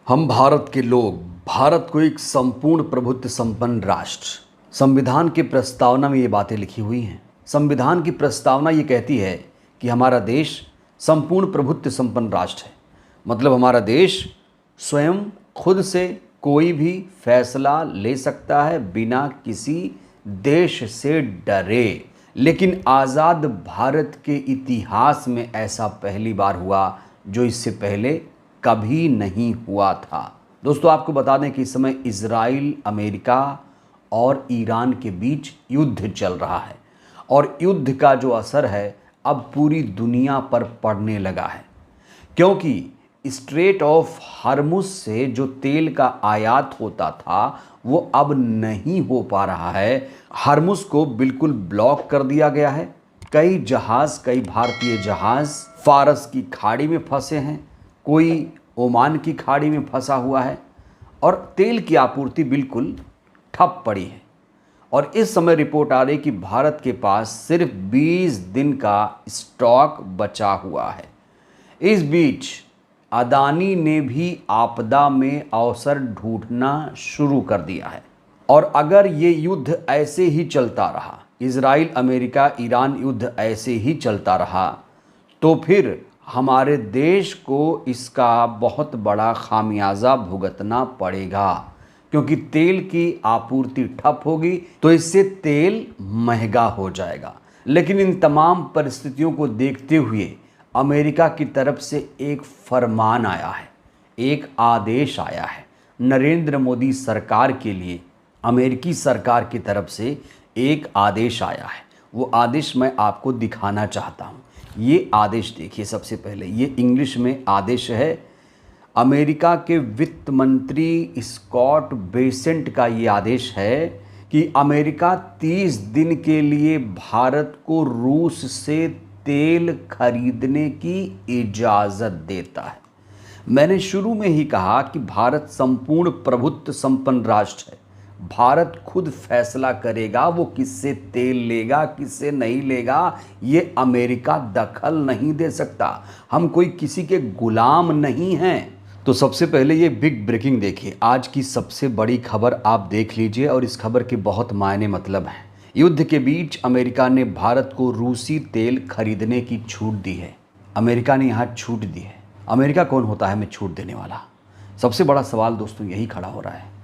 हम भारत के लोग भारत को एक संपूर्ण प्रभुत्व संपन्न राष्ट्र, संविधान की प्रस्तावना में ये बातें लिखी हुई हैं। संविधान की प्रस्तावना ये कहती है कि हमारा देश संपूर्ण प्रभुत्व संपन्न राष्ट्र है। मतलब हमारा देश स्वयं खुद से कोई भी फैसला ले सकता है बिना किसी देश से डरे। लेकिन आज़ाद भारत के इतिहास में ऐसा पहली बार हुआ जो इससे पहले कभी नहीं हुआ था। दोस्तों, आपको बता दें कि इस समय इजराइल, अमेरिका और ईरान के बीच युद्ध चल रहा है और युद्ध का जो असर है अब पूरी दुनिया पर पड़ने लगा है, क्योंकि स्ट्रेट ऑफ हॉर्मुज से जो तेल का आयात होता था वो अब नहीं हो पा रहा है। हॉर्मुज को बिल्कुल ब्लॉक कर दिया गया है। कई भारतीय जहाज़ फारस की खाड़ी में फंसे हैं, कोई ओमान की खाड़ी में फंसा हुआ है और तेल की आपूर्ति बिल्कुल ठप पड़ी है। और इस समय रिपोर्ट आ रही कि भारत के पास सिर्फ 20 दिन का स्टॉक बचा हुआ है। इस बीच अदानी ने भी आपदा में अवसर ढूंढना शुरू कर दिया है। और अगर ये युद्ध ऐसे ही चलता रहा, इजराइल, अमेरिका, ईरान युद्ध ऐसे ही चलता रहा, तो फिर हमारे देश को इसका बहुत बड़ा खामियाजा भुगतना पड़ेगा, क्योंकि तेल की आपूर्ति ठप होगी तो इससे तेल महंगा हो जाएगा। लेकिन इन तमाम परिस्थितियों को देखते हुए अमेरिका की तरफ से एक फरमान आया है, एक आदेश आया है नरेंद्र मोदी सरकार के लिए। अमेरिकी सरकार की तरफ से एक आदेश आया है, वो आदेश मैं आपको दिखाना चाहता हूँ। ये आदेश देखिए। सबसे पहले ये इंग्लिश में आदेश है। अमेरिका के वित्त मंत्री स्कॉट बेसेंट का ये आदेश है कि अमेरिका 30 दिन के लिए भारत को रूस से तेल खरीदने की इजाज़त देता है। मैंने शुरू में ही कहा कि भारत संपूर्ण प्रभुत्व संपन्न राष्ट्र है। भारत खुद फैसला करेगा वो किससे तेल लेगा, किससे नहीं लेगा, ये अमेरिका दखल नहीं दे सकता। हम कोई किसी के गुलाम नहीं हैं। तो सबसे पहले ये बिग ब्रेकिंग देखिए। आज की सबसे बड़ी खबर आप देख लीजिए और इस खबर के बहुत मायने मतलब हैं। युद्ध के बीच अमेरिका ने भारत को रूसी तेल खरीदने की छूट दी है। अमेरिका ने यहाँ छूट दी है। अमेरिका कौन होता है हमें छूट देने वाला? सबसे बड़ा सवाल दोस्तों यही खड़ा हो रहा है।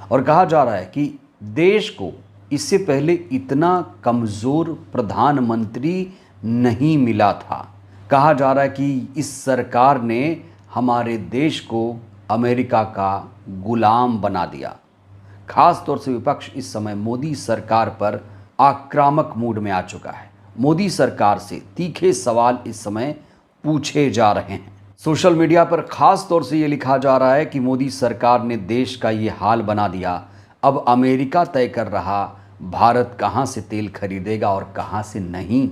और कहा जा रहा है कि देश को इससे पहले इतना कमज़ोर प्रधानमंत्री नहीं मिला था। कहा जा रहा है कि इस सरकार ने हमारे देश को अमेरिका का गुलाम बना दिया। खास तौर से विपक्ष इस समय मोदी सरकार पर आक्रामक मूड में आ चुका है। मोदी सरकार से तीखे सवाल इस समय पूछे जा रहे हैं। सोशल मीडिया पर खास तौर से ये लिखा जा रहा है कि मोदी सरकार ने देश का ये हाल बना दिया। अब अमेरिका तय कर रहा भारत कहाँ से तेल खरीदेगा और कहाँ से नहीं।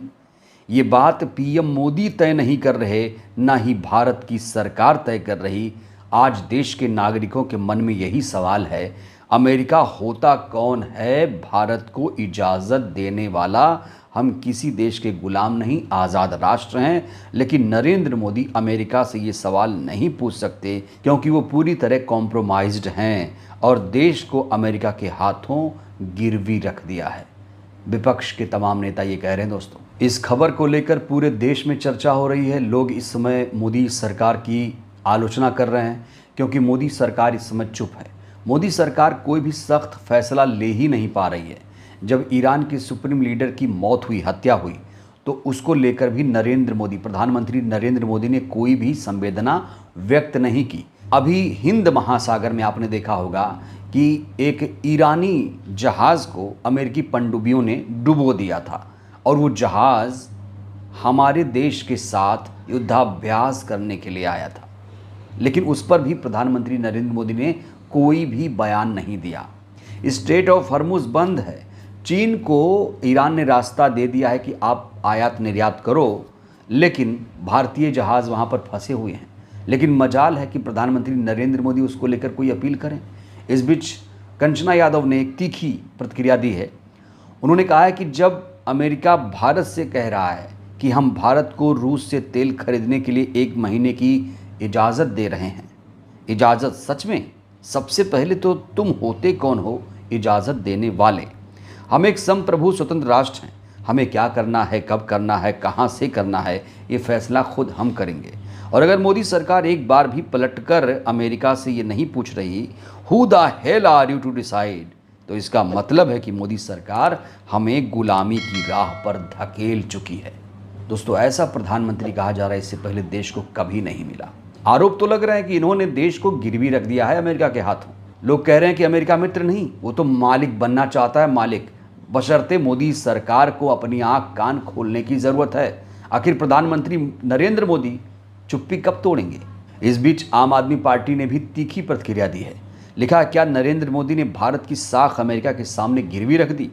ये बात पीएम मोदी तय नहीं कर रहे, ना ही भारत की सरकार तय कर रही। आज देश के नागरिकों के मन में यही सवाल है, अमेरिका होता कौन है भारत को इजाज़त देने वाला? हम किसी देश के गुलाम नहीं, आज़ाद राष्ट्र हैं। लेकिन नरेंद्र मोदी अमेरिका से ये सवाल नहीं पूछ सकते, क्योंकि वो पूरी तरह कॉम्प्रोमाइज्ड हैं और देश को अमेरिका के हाथों गिरवी रख दिया है। विपक्ष के तमाम नेता ये कह रहे हैं। दोस्तों, इस खबर को लेकर पूरे देश में चर्चा हो रही है। लोग इस समय मोदी सरकार की आलोचना कर रहे हैं, क्योंकि मोदी सरकार इस समय चुप है। मोदी सरकार कोई भी सख्त फैसला ले ही नहीं पा रही है। जब ईरान के सुप्रीम लीडर की मौत हुई, हत्या हुई, तो उसको लेकर भी प्रधानमंत्री नरेंद्र मोदी ने कोई भी संवेदना व्यक्त नहीं की। अभी हिंद महासागर में आपने देखा होगा कि एक ईरानी जहाज़ को अमेरिकी पनडुब्बियों ने डुबो दिया था और वो जहाज़ हमारे देश के साथ युद्धाभ्यास करने के लिए आया था। लेकिन उस पर भी प्रधानमंत्री नरेंद्र मोदी ने कोई भी बयान नहीं दिया। स्ट्रेट ऑफ हॉर्मुज बंद है। चीन को ईरान ने रास्ता दे दिया है कि आप आयात निर्यात करो, लेकिन भारतीय जहाज़ वहाँ पर फंसे हुए हैं। लेकिन मजाल है कि प्रधानमंत्री नरेंद्र मोदी उसको लेकर कोई अपील करें। इस बीच कंचना यादव ने एक तीखी प्रतिक्रिया दी है। उन्होंने कहा है कि जब अमेरिका भारत से कह रहा है कि हम भारत को रूस से तेल खरीदने के लिए 1 महीने की इजाज़त दे रहे हैं, इजाज़त सच में? सबसे पहले तो तुम होते कौन हो इजाज़त देने वाले? हम एक संप्रभु स्वतंत्र राष्ट्र हैं। हमें क्या करना है, कब करना है, कहाँ से करना है, ये फैसला खुद हम करेंगे। और अगर मोदी सरकार एक बार भी पलटकर अमेरिका से ये नहीं पूछ रही who the hell are you to decide, तो इसका मतलब है कि मोदी सरकार हमें गुलामी की राह पर धकेल चुकी है। दोस्तों, ऐसा प्रधानमंत्री कहा जा रहा है इससे पहले देश को कभी नहीं मिला। आरोप तो लग रहा है कि इन्होंने देश को गिरवी रख दिया है अमेरिका के हाथों। लोग कह रहे हैं कि अमेरिका मित्र नहीं, वो तो मालिक बनना चाहता है, मालिक। बशर्ते मोदी सरकार को अपनी आंख कान खोलने की जरूरत है। आखिर प्रधानमंत्री नरेंद्र मोदी चुप्पी कब तोड़ेंगे? इस बीच आम आदमी पार्टी ने भी तीखी प्रतिक्रिया दी है। लिखा, क्या नरेंद्र मोदी ने भारत की साख अमेरिका के सामने गिरवी रख दी?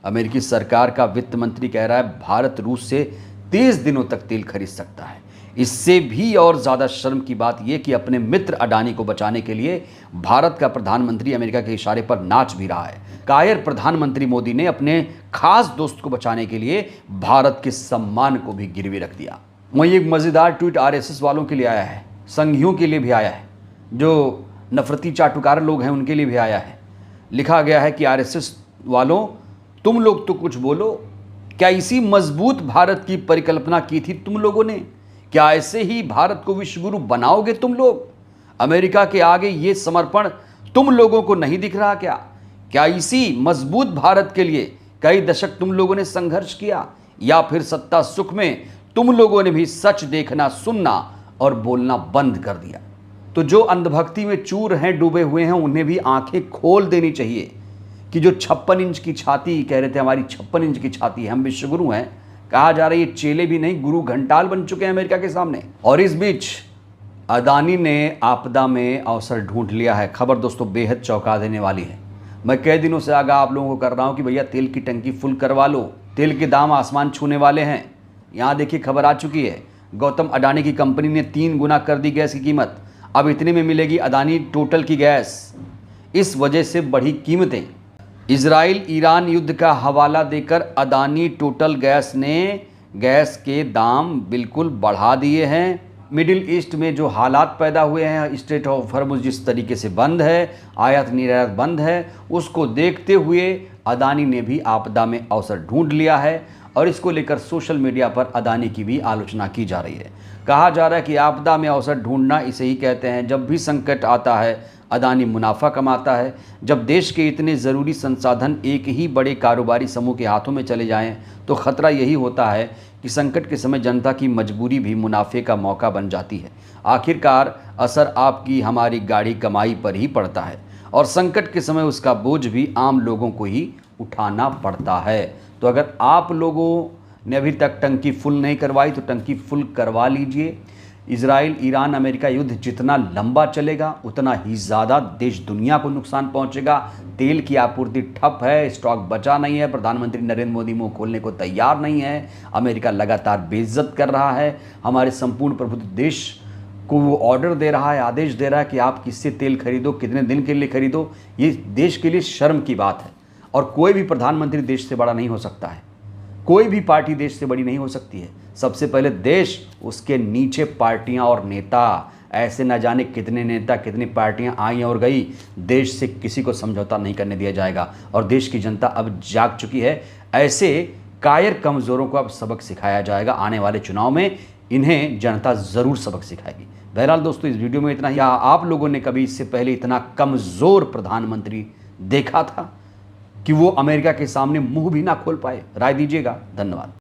अमेरिकी सरकार का वित्त मंत्री कह रहा है भारत रूस से 30 दिनों तक तेल खरीद सकता है। इससे भी और ज़्यादा शर्म की बात यह कि अपने मित्र अडानी को बचाने के लिए भारत का प्रधानमंत्री अमेरिका के इशारे पर नाच भी रहा है। कायर प्रधानमंत्री मोदी ने अपने खास दोस्त को बचाने के लिए भारत के सम्मान को भी गिरवी रख दिया। वहीं एक मज़ेदार ट्वीट आरएसएस वालों के लिए आया है, संघियों के लिए भी आया है, जो नफरती चाटुकार लोग हैं उनके लिए भी आया है। लिखा गया है कि आरएसएस वालों, तुम लोग तो कुछ बोलो। क्या इसी मजबूत भारत की परिकल्पना की थी तुम लोगों ने? क्या ऐसे ही भारत को विश्वगुरु बनाओगे तुम लोग? अमेरिका के आगे ये समर्पण तुम लोगों को नहीं दिख रहा क्या? क्या इसी मजबूत भारत के लिए कई दशक तुम लोगों ने संघर्ष किया, या फिर सत्ता सुख में तुम लोगों ने भी सच देखना, सुनना और बोलना बंद कर दिया? तो जो अंधभक्ति में चूर हैं, डूबे हुए हैं, उन्हें भी आंखें खोल देनी चाहिए कि जो 56 इंच की छाती कह रहे थे, हमारी 56 इंच की छाती है, हम विश्वगुरु हैं, कहा जा रहा है ये चेले भी नहीं, गुरु घंटाल बन चुके हैं अमेरिका के सामने। और इस बीच अदानी ने आपदा में अवसर ढूंढ लिया है। खबर दोस्तों बेहद चौंका देने वाली है। मैं कई दिनों से आगाह आप लोगों को कर रहा हूं कि भैया तेल की टंकी फुल करवा लो, तेल के दाम आसमान छूने वाले हैं। यहाँ देखिए खबर आ चुकी है, गौतम अडानी की कंपनी ने 3 गुना कर दी गैस की कीमत। अब इतने में मिलेगी अदानी टोटल की गैस। इस वजह से बढ़ी कीमतें। इजराइल ईरान युद्ध का हवाला देकर अदानी टोटल गैस ने गैस के दाम बिल्कुल बढ़ा दिए हैं। मिडिल ईस्ट में जो हालात पैदा हुए हैं, स्ट्रेट ऑफ हॉर्मुज़ जिस तरीके से बंद है, आयात निर्यात बंद है, उसको देखते हुए अदानी ने भी आपदा में अवसर ढूंढ लिया है। और इसको लेकर सोशल मीडिया पर अदानी की भी आलोचना की जा रही है। कहा जा रहा है कि आपदा में अवसर ढूंढना इसे ही कहते हैं। जब भी संकट आता है अदानी मुनाफा कमाता है। जब देश के इतने ज़रूरी संसाधन एक ही बड़े कारोबारी समूह के हाथों में चले जाएं, तो ख़तरा यही होता है कि संकट के समय जनता की मजबूरी भी मुनाफे का मौका बन जाती है। आखिरकार असर आपकी हमारी गाढ़ी कमाई पर ही पड़ता है और संकट के समय उसका बोझ भी आम लोगों को ही उठाना पड़ता है। तो अगर आप लोगों ने अभी तक टंकी फुल नहीं करवाई तो टंकी फुल करवा लीजिए। इजराइल ईरान अमेरिका युद्ध जितना लंबा चलेगा उतना ही ज़्यादा देश दुनिया को नुकसान पहुंचेगा। तेल की आपूर्ति ठप है, स्टॉक बचा नहीं है, प्रधानमंत्री नरेंद्र मोदी मुंह खोलने को तैयार नहीं है, अमेरिका लगातार बेइज्जत कर रहा है, हमारे संपूर्ण प्रभुत्व देश को वो ऑर्डर दे रहा है, आदेश दे रहा है कि आप किससे तेल खरीदो, कितने दिन के लिए खरीदो। ये देश के लिए शर्म की बात है। और कोई भी प्रधानमंत्री देश से बड़ा नहीं हो सकता है, कोई भी पार्टी देश से बड़ी नहीं हो सकती है। सबसे पहले देश, उसके नीचे पार्टियां और नेता। ऐसे न जाने कितने नेता, कितनी पार्टियां आई और गई। देश से किसी को समझौता नहीं करने दिया जाएगा और देश की जनता अब जाग चुकी है। ऐसे कायर कमज़ोरों को अब सबक सिखाया जाएगा। आने वाले चुनाव में इन्हें जनता ज़रूर सबक सिखाएगी। बहरहाल दोस्तों, इस वीडियो में इतना ही। आप लोगों ने कभी इससे पहले इतना कमज़ोर प्रधानमंत्री देखा था कि वो अमेरिका के सामने मुंह भी ना खोल पाए? राय दीजिएगा। धन्यवाद।